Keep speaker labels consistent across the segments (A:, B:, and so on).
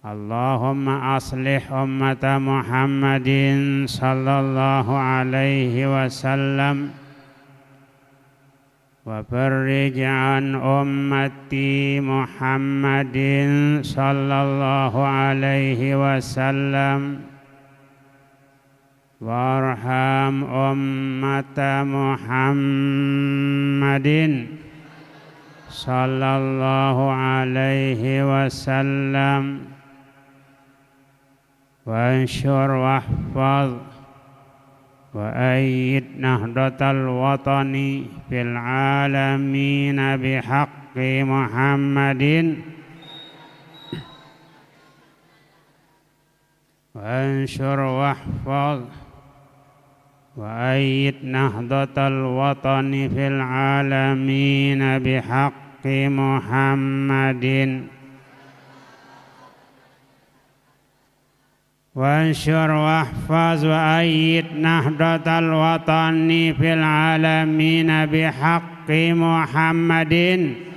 A: Allahumma aslih ummata Muhammadin sallallahu alaihi wasallam wa farrij an ummati Muhammadin sallallahu alaihi wasallam warham ummata Muhammadin sallallahu alaihi wasallam wansyur wahfaz wa ayyid nahdatal watani fil alamin bihaqqi Muhammadin wansyur wahfaz wa ayyid nahdatal watani fil alamin bihaqqi Muhammadin wansyur wahfaz wa ayyid nahdatal watani fil alamin bihaqqi Muhammadin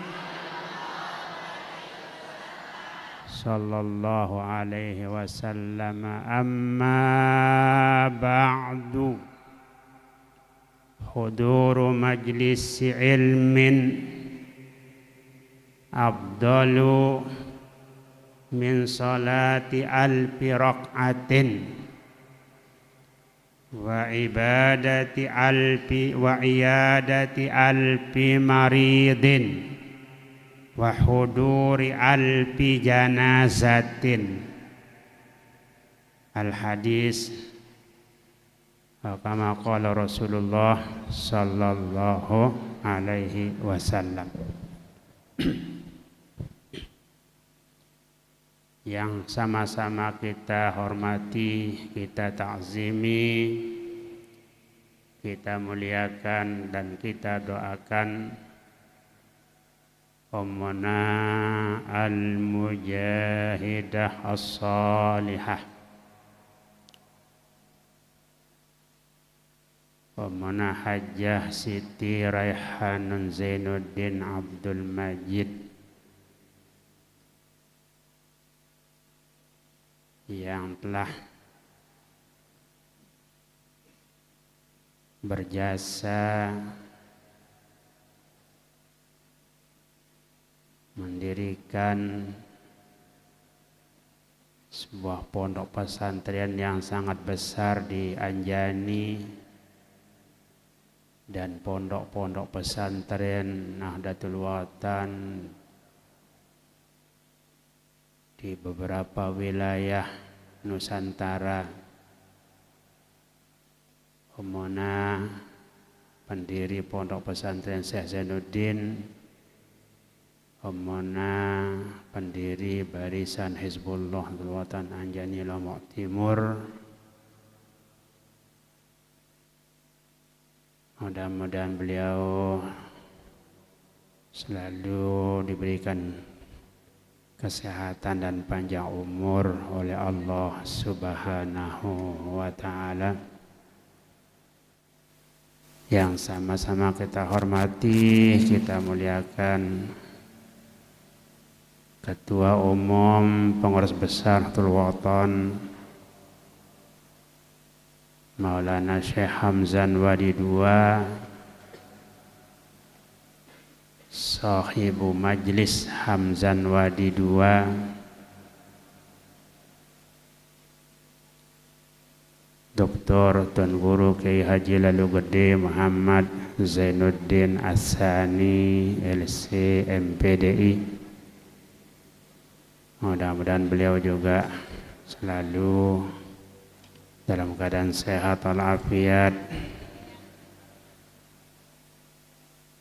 A: sallallahu alaihi wasallam. Amma ba'du, huduru majlis ilmin afdalu min salati alfi raq'atin wa ibadati alfi wa iyadati alfi maridin wa huduri alfi janazatin. Al hadis kama qala Rasulullah sallallahu alaihi wasallam. Yang sama-sama kita hormati, kita ta'zimi, kita muliakan dan kita doakan ummuna al-mujahidah as-salihah, ummuna Hajjah Siti Raihanun Zainuddin Abdul Majid yang telah berjasa mendirikan sebuah pondok pesantren yang sangat besar di Anjani dan pondok-pondok pesantren Nahdlatul Watan di beberapa wilayah Nusantara. Ummuna pendiri pondok pesantren Syekh Zainuddin, ummuna pendiri barisan Hizbullah Watan Anjani Lombok Timur. Mudah-mudahan beliau selalu diberikan kesehatan dan panjang umur oleh Allah Subhanahu wa ta'ala. Yang sama-sama kita hormati, kita muliakan Ketua Umum Pengurus Besar Nahdlatul Watan Maulana Syekh Hamzan Wadi II, Sahibu Majlis Hamzan Wadi II, Dr. Tun Guru Kiai Haji Lalu Gede Muhammad Zainuddin As-Sani LC MPDI. Mudah-mudahan beliau juga selalu dalam keadaan sehat walafiat,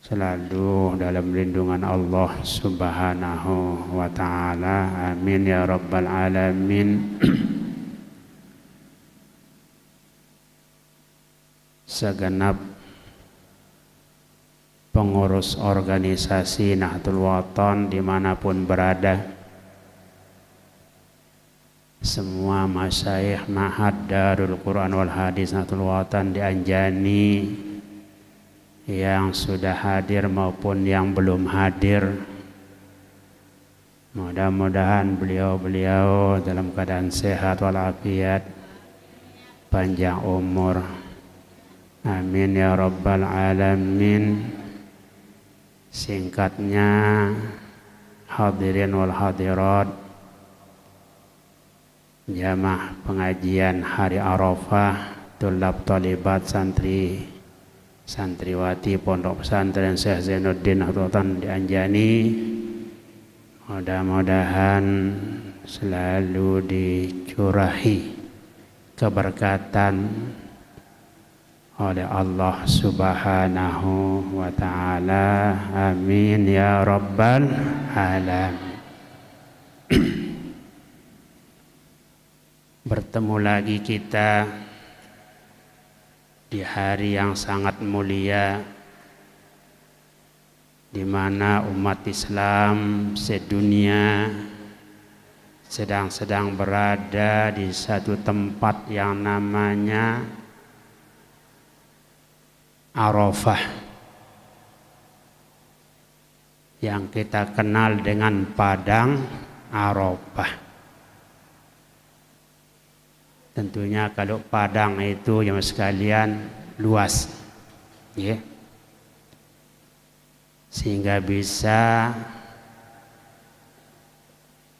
A: selalu dalam lindungan Allah Subhanahu wa ta'ala. Amin ya rabbal alamin. Segenap pengurus organisasi Nahdlatul Watan dimanapun berada, semua masyayikh Ma'had Darul Quran wal Hadis Nahdlatul Watan di Anjani yang sudah hadir maupun yang belum hadir, Mudah-mudahan beliau-beliau dalam keadaan sehat walafiat, panjang umur. Amin ya rabbal alamin. Singkatnya, hadirin wal hadirat, jamaah pengajian hari Arafah, tulab talibat santri santriwati Pondok Pesantren Syekh Zainuddin Ahdotan di Anjani, mudah-mudahan selalu dicurahi keberkatan oleh Allah Subhanahu wa ta'ala. Amin ya rabbal alamin. Bertemu lagi kita di hari yang sangat mulia, di mana umat Islam sedunia sedang berada di satu tempat yang namanya Arafah, yang kita kenal dengan Padang Arafah. Tentunya kalau Padang itu yang sekalian luas, ya, sehingga bisa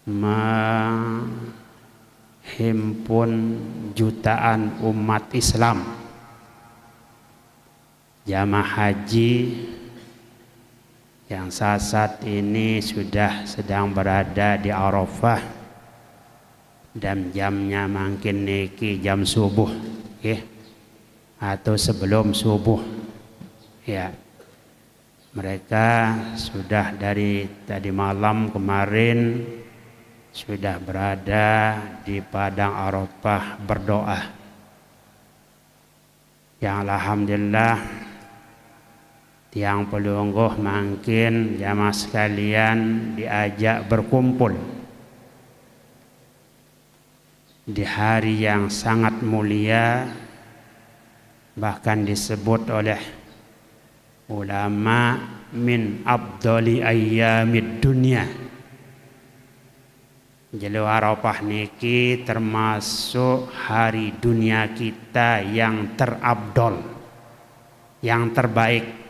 A: menghimpun jutaan umat Islam. Jamaah haji yang saat ini sedang berada di Arafah, dan jamnya makin niki jam subuh, ya, atau sebelum subuh, ya. Mereka sudah dari tadi malam kemarin sudah berada di Padang Arafah berdoa, yang alhamdulillah tiang pelungguh makin jamaah sekalian diajak berkumpul di hari yang sangat mulia, bahkan disebut oleh ulama min afdali ayyamid dunya. Jadi Arafah niki termasuk hari dunia kita yang terabdol, yang terbaik.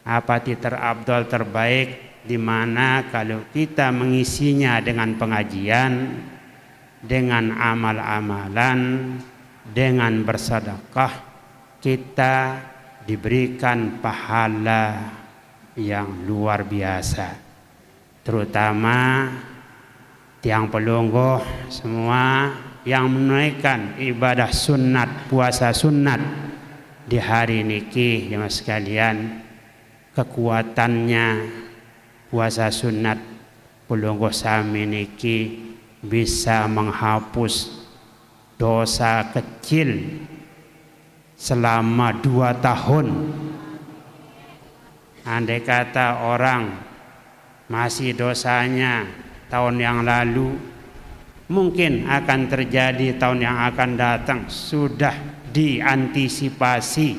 A: Apa itu terabdol, terbaik? Di mana kalau kita mengisinya dengan pengajian, dengan amal-amalan, dengan bersedekah, kita diberikan pahala yang luar biasa. Terutama tiang pelungguh semua yang menunaikan ibadah sunat, puasa sunat di hari niki, jemaah sekalian, kekuatannya puasa sunat pelungguh sami niki bisa menghapus dosa kecil selama 2 tahun. Andai kata orang masih dosanya tahun yang lalu, mungkin akan terjadi tahun yang akan datang, sudah diantisipasi,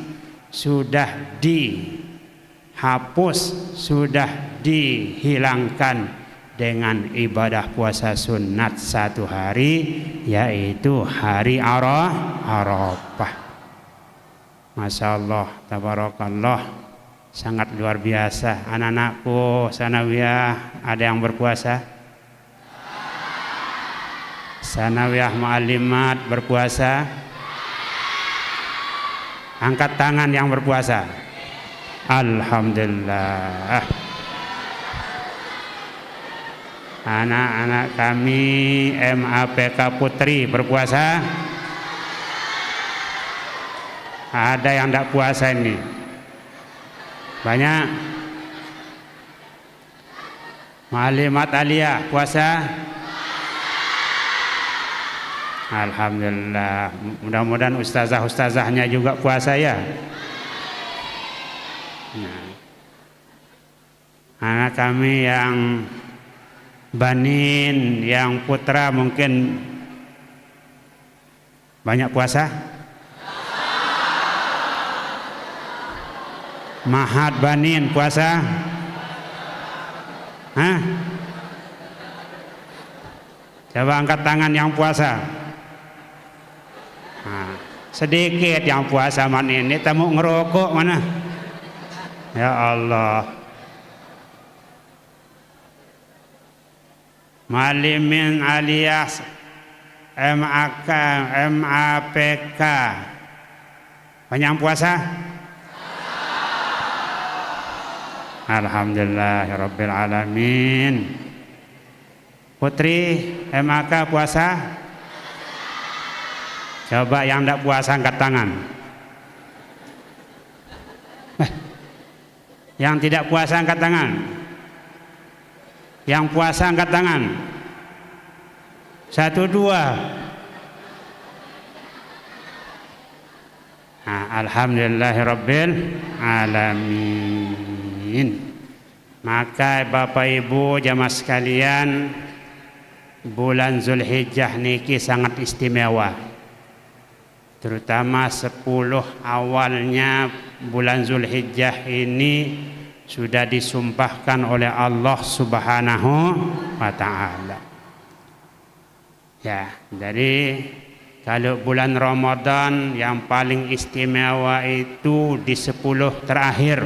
A: sudah dihapus, sudah dihilangkan dengan ibadah puasa sunat 1 hari, yaitu hari Arafah. Masya Allah, tabarakallah, sangat luar biasa. Anak-anakku sanawiyah ada yang berpuasa? Sanawiyah mu'allimat berpuasa? Angkat tangan yang berpuasa. Alhamdulillah. Anak-anak kami MAPK Putri berpuasa? Ada yang tidak puasa ini? Banyak. Mu'allimat Aliyah puasa? Alhamdulillah. Mudah-mudahan ustazah-ustazahnya juga puasa ya. Nah, anak kami yang banin, yang putra mungkin banyak puasa? Mahat banin puasa? Hah? Coba angkat tangan yang puasa. Nah, sedikit yang puasa man ini, tamu ngerokok mana? Ya Allah. Malimin alias MAK, MAPK. Banyak puasa? Alhamdulillahirabbil alamin. Putri MAK puasa? Coba yang tidak puasa angkat tangan. Yang tidak puasa angkat tangan. Yang puasa angkat tangan. 1, 2. Nah, alhamdulillahirabbil alamin. Maka Bapak Ibu jamaah sekalian, bulan Zulhijjah niki sangat istimewa. Terutama 10 awalnya bulan Zulhijjah ini sudah disumpahkan oleh Allah Subhanahu wa taala. Ya, jadi kalau bulan Ramadan yang paling istimewa itu di 10 terakhir.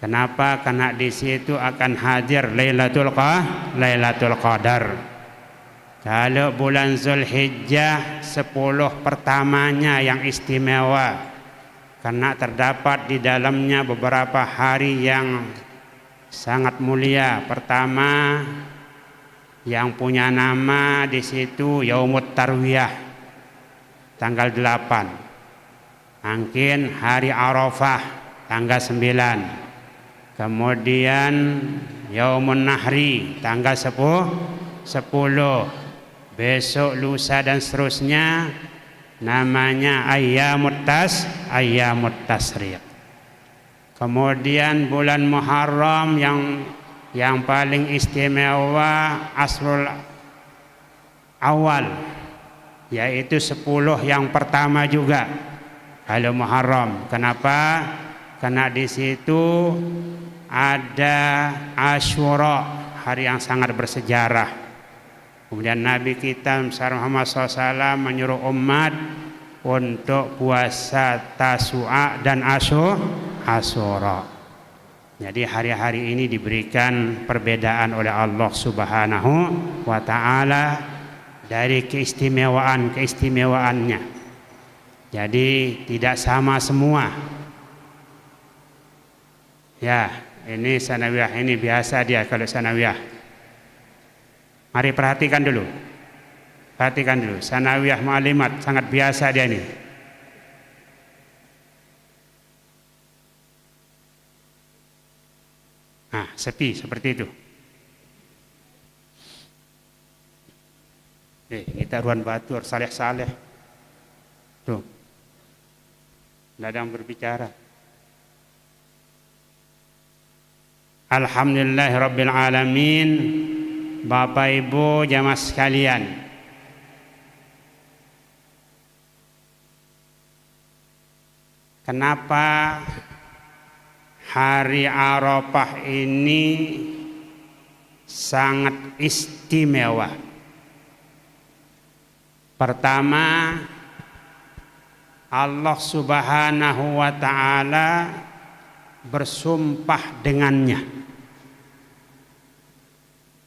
A: Kenapa? Karena di situ akan hadir Lailatul Qadar. Kalau bulan Zulhijjah 10 pertamanya yang istimewa, karena terdapat di dalamnya beberapa hari yang sangat mulia. Pertama, yang punya nama di situ Yaumut Tarwiyah, tanggal 8. Mungkin hari Arafah, tanggal 9. Kemudian Yaumun Nahri, tanggal 10. Besok, lusa dan seterusnya namanya Ayyamut Tasyrik. Kemudian bulan Muharram yang paling istimewa Asrul Awal, yaitu 10 yang pertama juga kalau Muharram. Kenapa? Karena di situ ada Asyura, hari yang sangat bersejarah. Kemudian Nabi kita Muhammad SAW menyuruh umat untuk puasa Tasu'a dan Asyura. Jadi hari-hari ini diberikan perbedaan oleh Allah Subhanahu wa taala dari keistimewaannya. Jadi tidak sama semua. Ya, ini sanawiyah, ini biasa dia kalau sanawiyah. Mari perhatikan dulu. Perhatikan dulu, sanawiyah ma'alimat sangat biasa dia ini. Nah, sepi seperti itu. Kita ruan batur saleh-saleh. Tuh. Tidak ada yang berbicara. Alhamdulillahirabbil alamin. Bapak Ibu jamaah sekalian, kenapa hari Arafah ini sangat istimewa? Pertama, Allah Subhanahu wa taala bersumpah dengannya.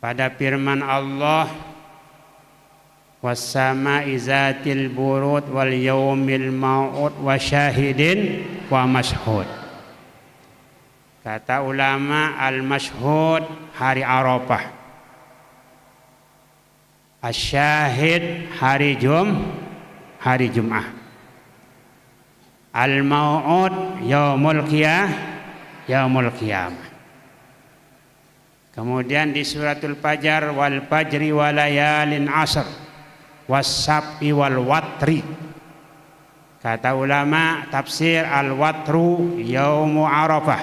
A: Pada firman Allah, was-sama'i zatil burud wal yaumil mau'ud wa syahidin wa mashhud. Kata ulama, al-mashhud hari Arafah, asyahid hari Jum'ah, al-mau'ud yaumul qiyamah. Kemudian di suratul Fajar, wal fajri walayalin asr was-sab'i wal watri. Kata ulama tafsir, al watru yaumu Arafah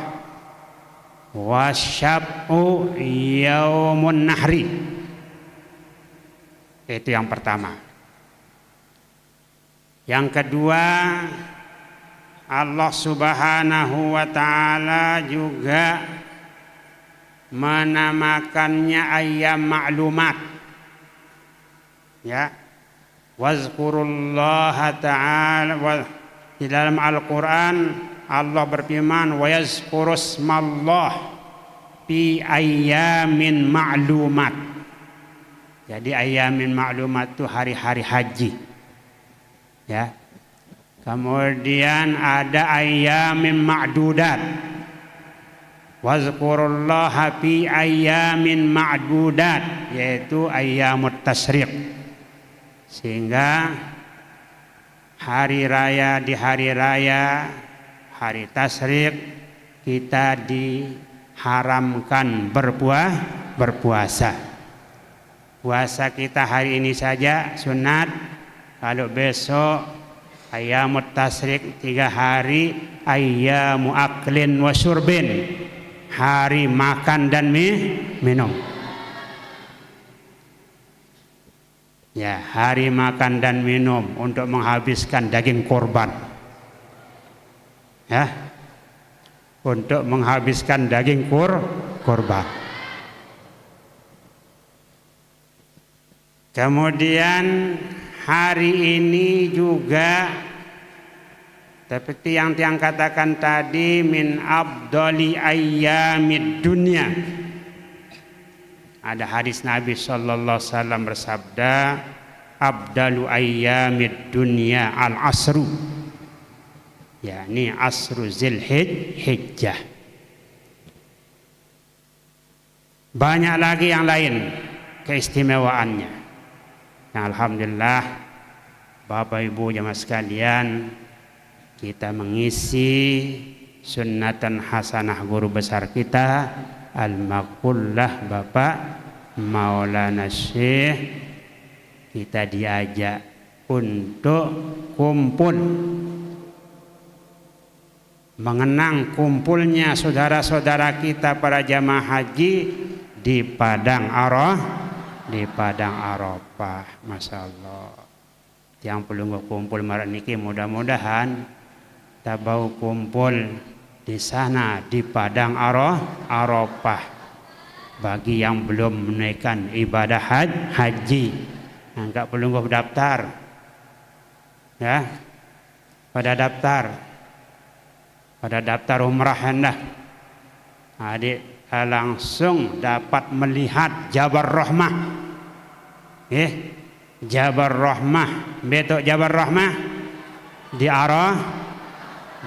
A: wasyab'u yaumun nahri. Itu yang pertama. Yang kedua, Allah Subhanahu wa taala juga menamakannya ayyam ma'lumat, Ya. Wazkurullaha ta'ala di dalam Al-Qur'an Allah berfirman wa yazkurusmallah fi ayyamin ma'lumat. Jadi ayyamin ma'lumat itu hari-hari haji. Ya. Kemudian ada ayyamin ma'dudat. Wazkurullaha fi ayyamin ma'dudat, yaitu ayyamut tasyrik. Sehingga hari raya di hari raya, hari tasyrik kita diharamkan berpuasa. Puasa kita hari ini saja sunat. Kalau besok ayyamut tasyrik 3 hari, ayyamu aklin wa syurbin, hari makan dan minum. Ya, hari makan dan minum untuk menghabiskan daging korban. Ya, untuk menghabiskan daging korban. Kemudian hari ini juga seperti yang tiang katakan tadi, min afdali ayyamid dunya. Ada hadis Nabi sallallahu alaihi wasallam bersabda, afdalu ayyamid dunya al-asru. Yakni asru Dzulhijjah. Banyak lagi yang lain keistimewaannya. Yang alhamdulillah Bapak Ibu jamaah sekalian, kita mengisi sunnatan hasanah guru besar kita Al-Maqullah Bapak Maulana Syekh. Kita diajak untuk kumpul mengenang kumpulnya saudara-saudara kita para jamaah haji di Padang Arafah. Masya Allah, yang perlu kumpul marak niki, mudah-mudahan kita bau kumpul di sana di Padang Arafah. Bagi yang belum menaikkan ibadah haji, enggak perlu daftar, ya, pada daftar umrah hendak. Adik langsung dapat melihat Jabal Rahmah. Jabal Rahmah, betul Jabal Rahmah di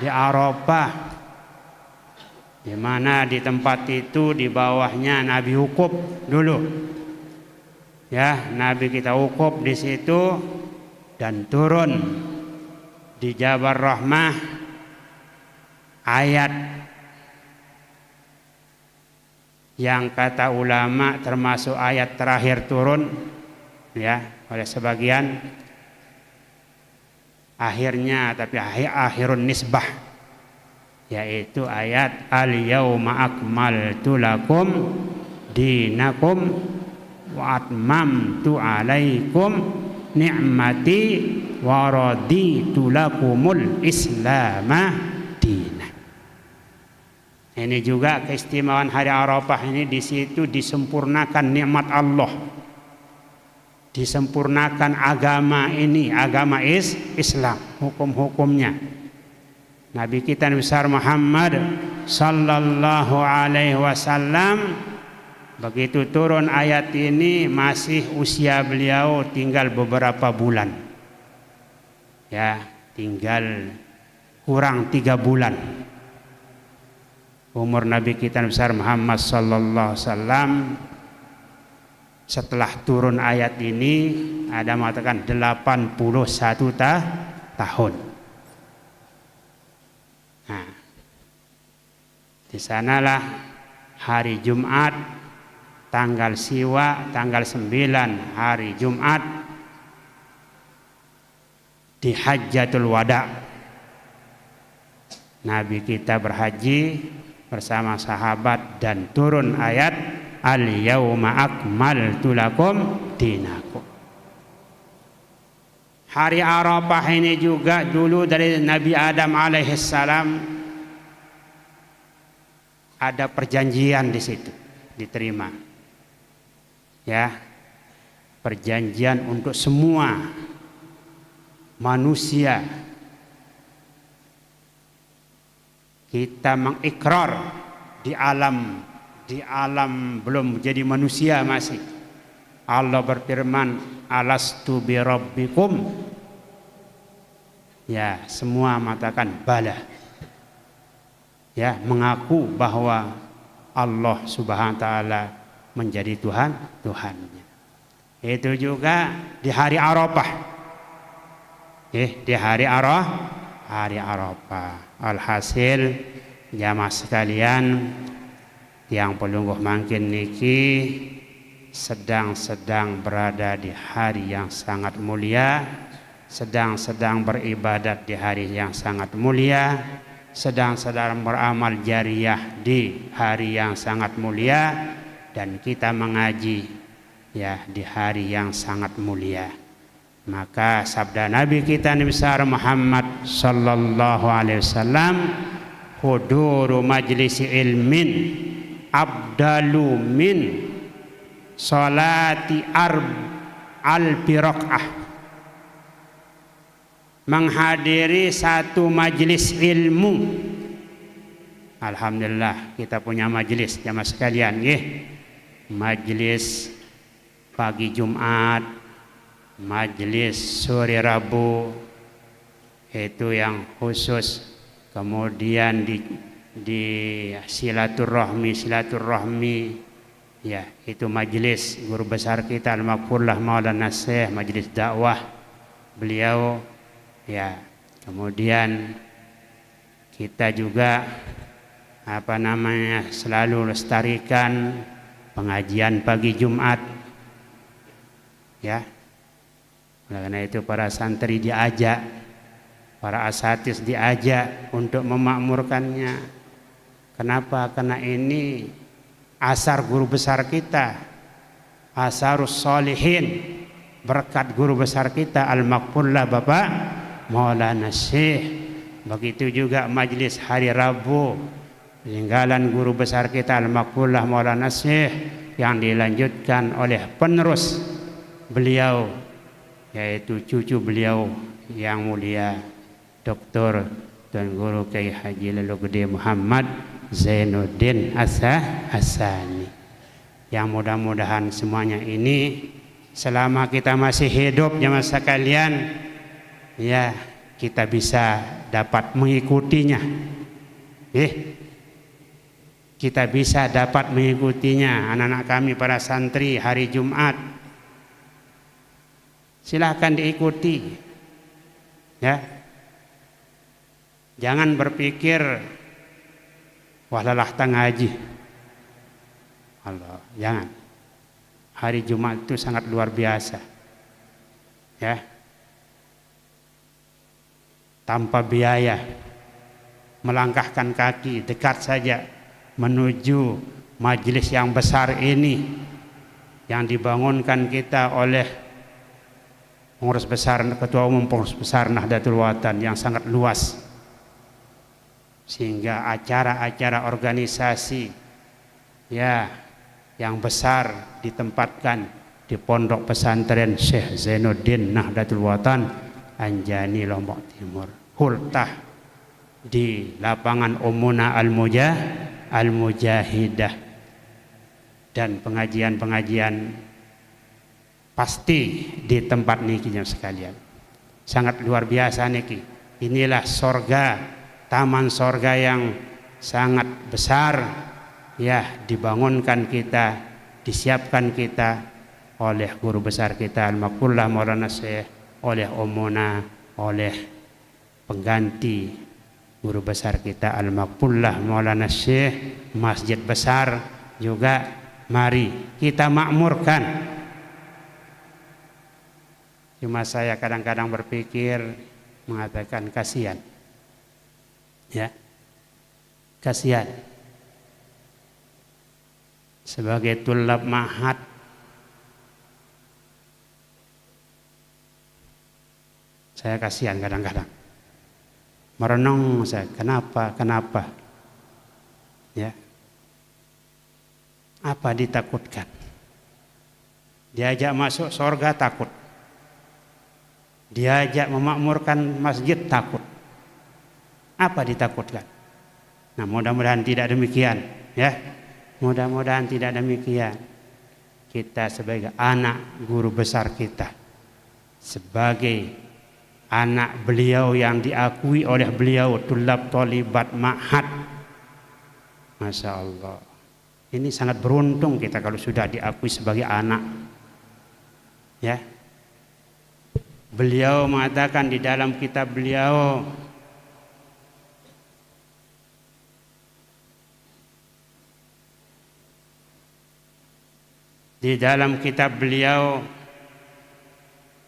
A: Arafah. Di mana di tempat itu di bawahnya Nabi wukuf dulu. Ya, Nabi kita wukuf di situ dan turun di Jabal Rahmah ayat yang kata ulama termasuk ayat terakhir turun, ya, oleh sebagian, akhirnya, tapi akhirun nisbah, yaitu ayat al-yauma akmaltu lakum dinakum wa atmamtu alaikum ni'mati wa raditu lakumul islama dinah. Ini juga keistimewaan hari Arafah ini, di situ disempurnakan nikmat Allah. Disempurnakan agama ini, agama Islam, hukum-hukumnya. Nabi kita Nabi besar Muhammad sallallahu alaihi wasallam begitu turun ayat ini masih usia beliau tinggal beberapa bulan. Ya, tinggal kurang 3 bulan. Umur Nabi kita Nabi besar Muhammad sallallahu alaihi wasallam setelah turun ayat ini ada mengatakan 81 tahun. Nah, di sanalah hari Jumat tanggal Siwa tanggal 9 hari Jumat di Hajjatul Wada Nabi kita berhaji bersama sahabat dan turun ayat al-yauma akmaltu lakum dinakum. Hari Arafah ini juga dulu dari Nabi Adam alaihissalam ada perjanjian di situ diterima. Ya. perjanjian untuk semua manusia. Kita mengikrar di alam belum jadi manusia masih. Allah berfirman, alastu bi rabbikum. Ya, semua mengatakan bala. Ya, mengaku bahwa Allah Subhanahu wa taala menjadi Tuhannya. Itu juga di hari Arafah. Di hari Arafah. Alhasil jamaah sekalian yang pelungguh mangkin niki sedang berada di hari yang sangat mulia, sedang beribadat di hari yang sangat mulia, sedang beramal jariah di hari yang sangat mulia, dan kita mengaji ya di hari yang sangat mulia. Maka sabda Nabi kita Nabi besar Muhammad sallallahu alaihi wasallam, huduru majlisi ilmin abdalu min salati alfi rakaah. Menghadiri satu majlis ilmu. Alhamdulillah kita punya majlis jamaah sekalian nggih. Majlis pagi Jumat, majlis sore Rabu, itu yang khusus. Kemudian di silaturahmi ya, itu majlis guru besar kita Al-Maqfurlah Maulana Syekh, majlis dakwah beliau ya. Kemudian kita juga selalu lestarikan pengajian pagi Jumat ya. Karena itu para santri diajak, para asatidz diajak untuk memakmurkannya. Kenapa? Karena ini asar guru besar kita, asarus solihin, berkat guru besar kita Al-Maqfurlah Bapak Maulana Syekh. Begitu juga majlis hari Rabu, peninggalan guru besar kita Al-Maqfurlah Maulana Syekh yang dilanjutkan oleh penerus beliau, yaitu cucu beliau yang mulia Dr. Tuan Guru Kiai Haji Lelo Gede Muhammad Zainuddin As-Sani. Yang mudah-mudahan semuanya ini selama kita masih hidup jamaah sekalian ya, kita bisa dapat mengikutinya. Kita bisa dapat mengikutinya. Anak-anak kami para santri hari Jumat, silahkan diikuti ya. Jangan berpikir wah lelah ngaji. Allah, jangan. Hari Jumat itu sangat luar biasa ya. Tanpa biaya, melangkahkan kaki dekat saja menuju majelis yang besar ini yang dibangunkan kita oleh pengurus besar, ketua umum pengurus besar Nahdlatul Watan yang sangat luas, sehingga acara-acara organisasi ya yang besar ditempatkan di pondok pesantren Syekh Zainuddin Nahdlatul Watan Anjani Lombok Timur, hultah di lapangan Umuna Al-Mujahidah, dan pengajian-pengajian pasti di tempat niki sekalian. Sangat luar biasa niki. Inilah sorga, taman sorga yang sangat besar ya, dibangunkan kita, disiapkan kita oleh guru besar kita Al-Maqfurlah Maulana Syekh, oleh Umuna, oleh pengganti guru besar kita Al-Maqfurlah Maulana Syekh. Masjid besar juga mari kita makmurkan. Cuma saya kadang-kadang berpikir mengatakan kasihan ya, kasihan sebagai tulab ma'had saya kasihan kadang-kadang merenung saya, kenapa ya, apa ditakutkan Diajak masuk surga takut. Diajak memakmurkan masjid takut. Apa ditakutkan? Nah, mudah-mudahan tidak demikian, ya. Mudah-mudahan tidak demikian. Kita sebagai anak guru besar kita, sebagai anak beliau yang diakui oleh beliau tulab tolibat ma'had, Masya Allah, ini sangat beruntung kita kalau sudah diakui sebagai anak, ya. Beliau mengatakan di dalam kitab beliau,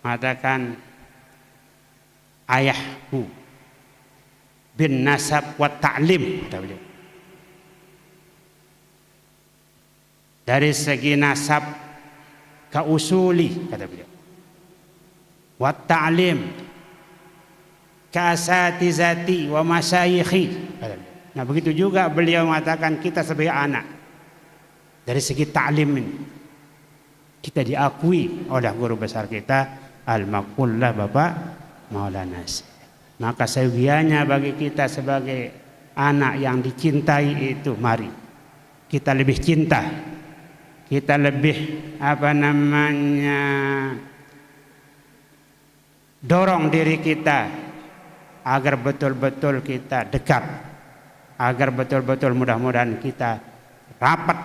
A: mengatakan ayahku bin nasab wa ta'lim, kata beliau. Dari segi nasab kausuli, kata beliau, wa ta'lim kasatizati wa masyayikhi, kata beliau. Nah, begitu juga beliau mengatakan kita sebagai anak dari segi ta'lim ini kita diakui oleh guru besar kita Al-Maqullah Bapak Maulana Syekh. Maka seyogianya bagi kita sebagai anak yang dicintai itu, mari kita lebih cinta, kita lebih dorong diri kita agar betul-betul kita dekat, agar betul-betul mudah-mudahan kita rapat,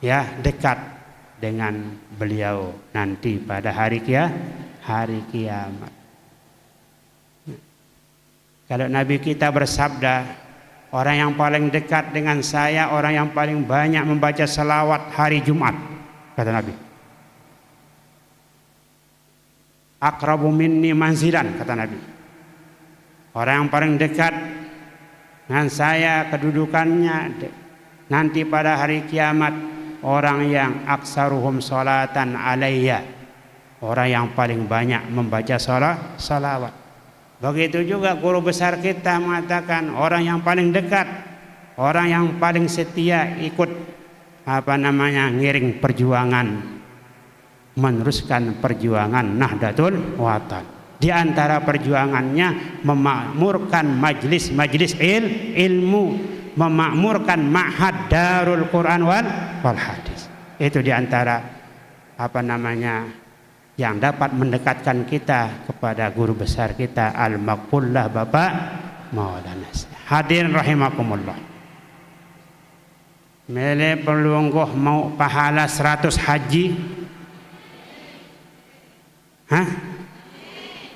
A: ya, dekat dengan beliau nanti pada hari kiamat. Kalau Nabi kita bersabda, orang yang paling dekat dengan saya, orang yang paling banyak membaca selawat hari Jumat, kata Nabi. Aqrabu minni manzilan, kata Nabi. Orang yang paling dekat dengan saya kedudukannya nanti pada hari kiamat, orang yang aksaruhum salatan alayya, orang yang paling banyak membaca salawat. Begitu juga guru besar kita mengatakan orang yang paling dekat, orang yang paling setia ikut ngiring perjuangan, meneruskan perjuangan Nahdlatul Watan. Di antara perjuangannya memakmurkan majlis-majlis ilmu, memakmurkan ma'had Darul Quran wal Hadis. Itu diantara yang dapat mendekatkan kita kepada guru besar kita Al-Maqullah Bapak Maulana Syekh. Hadirin rahimakumullah. Mele pelungguh mau pahala 100 haji?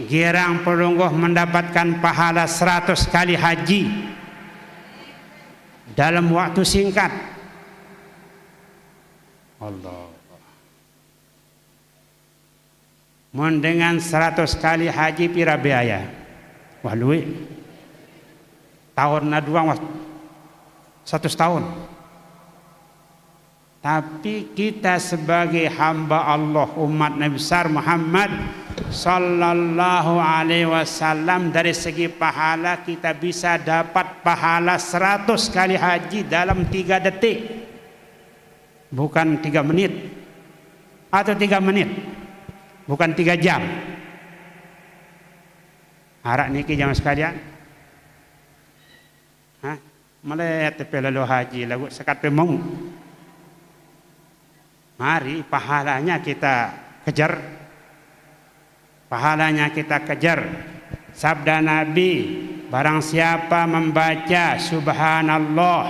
A: Girang pelungguh mendapatkan pahala 100 kali haji dalam waktu singkat. Allah. Mun dengan 100 kali haji pira biaya? Wah luwe. Tahun na duang 100 tahun. Tapi kita sebagai hamba Allah, umat Nabi besar Muhammad sallallahu alaihi wasallam, dari segi pahala kita bisa dapat pahala 100 kali haji dalam 3 detik. Bukan 3 menit atau 3 menit, bukan 3 jam. Arak niki jam sekalian, melihat pelelo haji lagu sekat pemong. Mari pahalanya kita kejar, pahalanya kita kejar. Sabda Nabi, barang siapa membaca subhanallah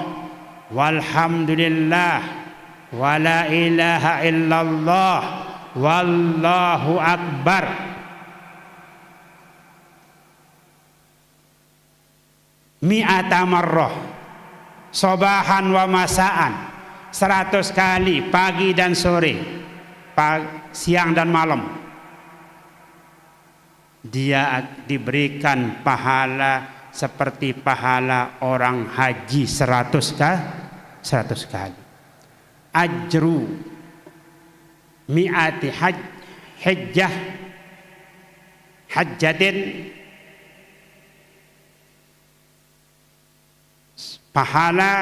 A: walhamdulillah wala ilaha illallah wallahu akbar, mi'ata marrah sobahan wa masaan, 100 kali pagi dan sore, siang dan malam, dia diberikan pahala seperti pahala orang haji 100 kali. Ajru mi'ati hajjatin, pahala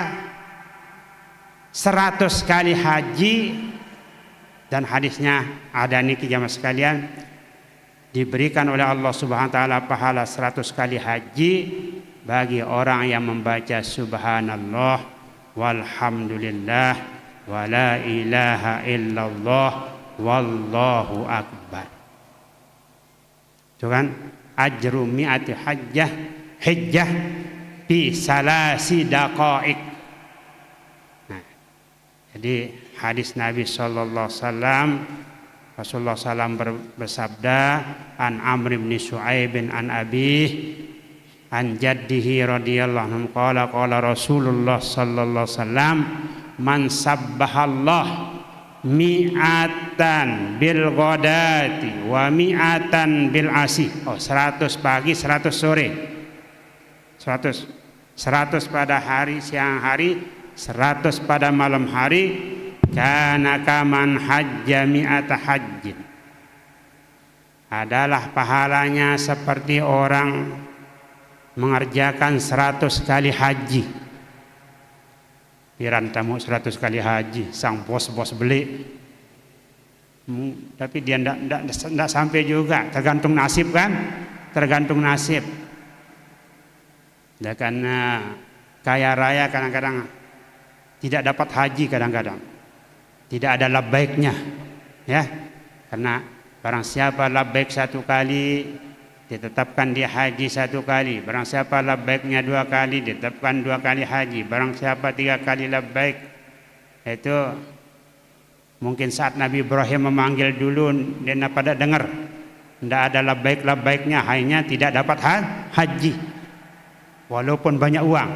A: 100 kali haji Dan hadisnya ada niki jamaah sekalian, diberikan oleh Allah Subhanahu wa taala pahala 100 kali haji bagi orang yang membaca subhanallah walhamdulillah wala ilaha illallah wallahu akbar. Itu kan ajru mi'ati hijjah fi salasi daqaik. Nah, jadi hadis Nabi sallallahu alaihi wasallam, Rasulullah SAW bersabda, an Amr bin Shu'aib an Abi an jaddihi radhiyallahu anhu qala qala Rasulullah sallallahu alaihi wasallam man sabbahallah mi'atan bil ghadati wa mi'atan bil asi. 100 pagi 100 sore, 100 pada hari siang hari, 100 pada malam hari. Kana kaman hajja mi'ata hajjin, adalah pahalanya seperti orang mengerjakan 100 kali haji. Piran tamu 100 kali haji, sang bos-bos beli. Tapi dia tidak sampai juga, tergantung nasib kan? Tergantung nasib. Dan karena kaya raya kadang-kadang tidak dapat haji, kadang-kadang tidak ada labbaiknya, ya. Karena barang siapa labbaik 1 kali, ditetapkan dia haji 1 kali. Barang siapa labbaiknya 2 kali, ditetapkan 2 kali haji. Barang siapa 3 kali labbaik, itu mungkin saat Nabi Ibrahim memanggil dulu dia pada dengar, tidak ada labbaiknya, hanya tidak dapat haji walaupun banyak uang.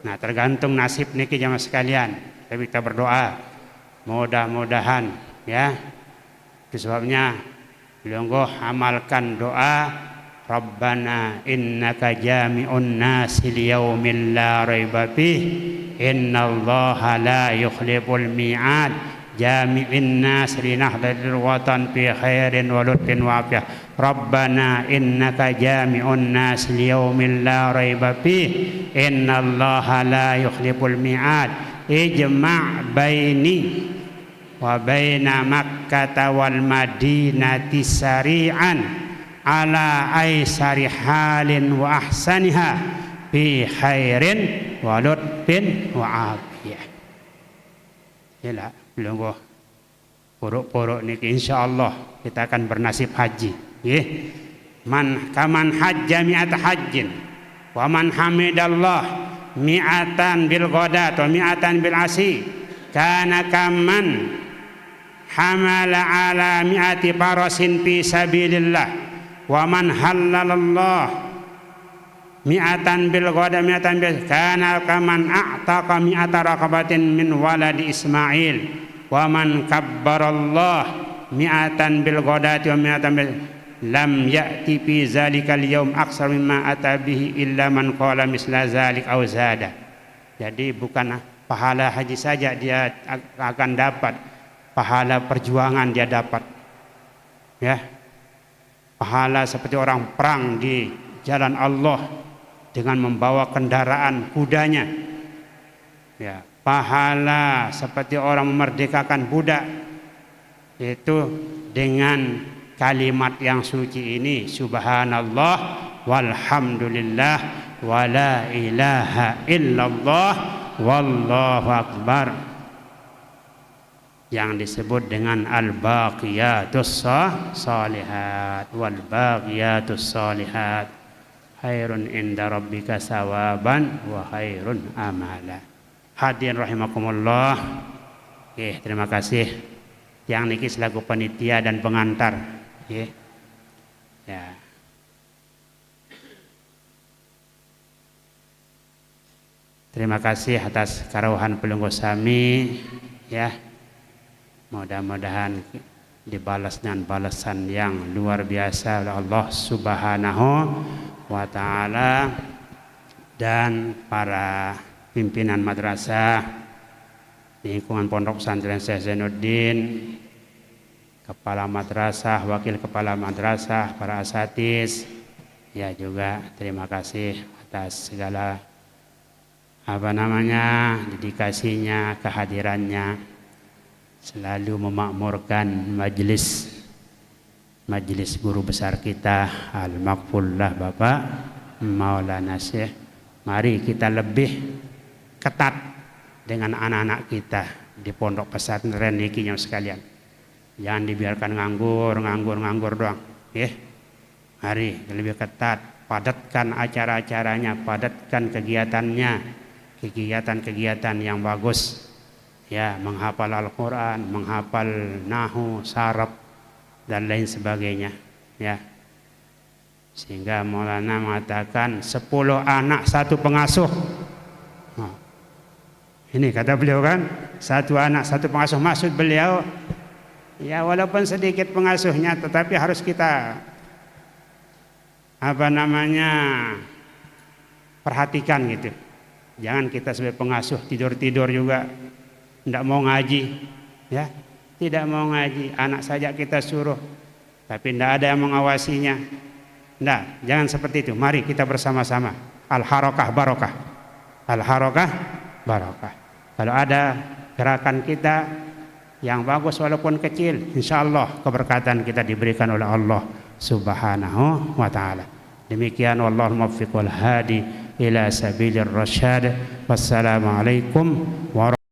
A: Nah, tergantung nasib niki jamaah sekalian. Tapi kita berdoa mudah-mudahan, ya. Itu sebabnya beliau amalkan doa Rabbana innaka jami'un nasi liyaumin la raiba fih innallaha la yukhliful mi'ad jami'in nas linahdhatil watan fi khairin wa lutfin wa afiyah. Rabbana innaka jami'un nas liyaumin la raiba fih innallaha la yukhliful mi'ad ijma' baini wa baina Makkah wal Madinati sari'an ala aisari halin wa ahsaniha fi khairin wa lutfin wa afiyah. Yalah, belum puruk-puruk niki insyaallah kita akan bernasib haji, nggih. Man kaman hajja mi'ata hajjin wa man hamidallah mi'atan bil ghadat wa mi'atan bil asi kana kaman hamala ala mi'ati farasin fi sabilillah wa man halalallah mi'atan bil ghadat mi'atan bil kana kaman a'taqa mi'ata raqabatin min waladi Ismail wa man kabbarallah mi'atan bil ghadat wa mi'atan bil lam ya'ti fi zalikal yaum aksar mimma atabihi illa man qala misla zalik aw zada. Jadi bukan pahala haji saja dia akan dapat, pahala perjuangan dia dapat, ya. Pahala seperti orang perang di jalan Allah dengan membawa kendaraan kudanya, ya. Pahala seperti orang memerdekakan budak, itu dengan kalimat yang suci ini, subhanallah walhamdulillah wala ilaha illallah wallahu akbar, yang disebut dengan al-baqiyatus shalihat wal baqiyatus shalihat khairun inda rabbika sawaban wa khairun amala. Hadirin rahimakumullah. Oke, terima kasih yang niki selaku panitia dan pengantar. Ya. Terima kasih atas karawuhan pelungguh sami, ya. Mudah-mudahan dibalas dengan balasan yang luar biasa oleh Allah Subhanahu wa taala dan para pimpinan madrasah lingkungan Pondok Pesantren Syekh Zainuddin, kepala madrasah, wakil kepala madrasah, para asatiz, ya juga terima kasih atas segala dedikasinya, kehadirannya. selalu memakmurkan majelis guru besar kita Al-Maqfullah Bapak Maulana Syekh. Mari kita lebih ketat dengan anak-anak kita di pondok pesantren niki yang sekalian. Jangan dibiarkan nganggur doang. Mari lebih ketat, padatkan acara-acaranya, padatkan kegiatan yang bagus. Ya, menghafal Al-Quran, menghafal Nahu, Saraf, dan lain sebagainya. Ya, sehingga Maulana mengatakan 10 anak 1 pengasuh. Ini kata beliau kan, 1 anak 1 pengasuh. Maksud beliau, ya walaupun sedikit pengasuhnya, tetapi harus kita perhatikan gitu. Jangan kita sebagai pengasuh tidur juga, tidak mau ngaji, ya, tidak mau ngaji, anak saja kita suruh, tapi tidak ada yang mengawasinya. Tidak, jangan seperti itu. Mari kita bersama-sama. Al-harakah barokah. Al-harakah barokah. Kalau ada gerakan kita yang bagus walaupun kecil, insya Allah keberkatan kita diberikan oleh Allah Subhanahu wa ta'ala. Demikian, wallahul muwaffiq wal hadi ila sabilir rasyad. Wassalamualaikum warahmatullahi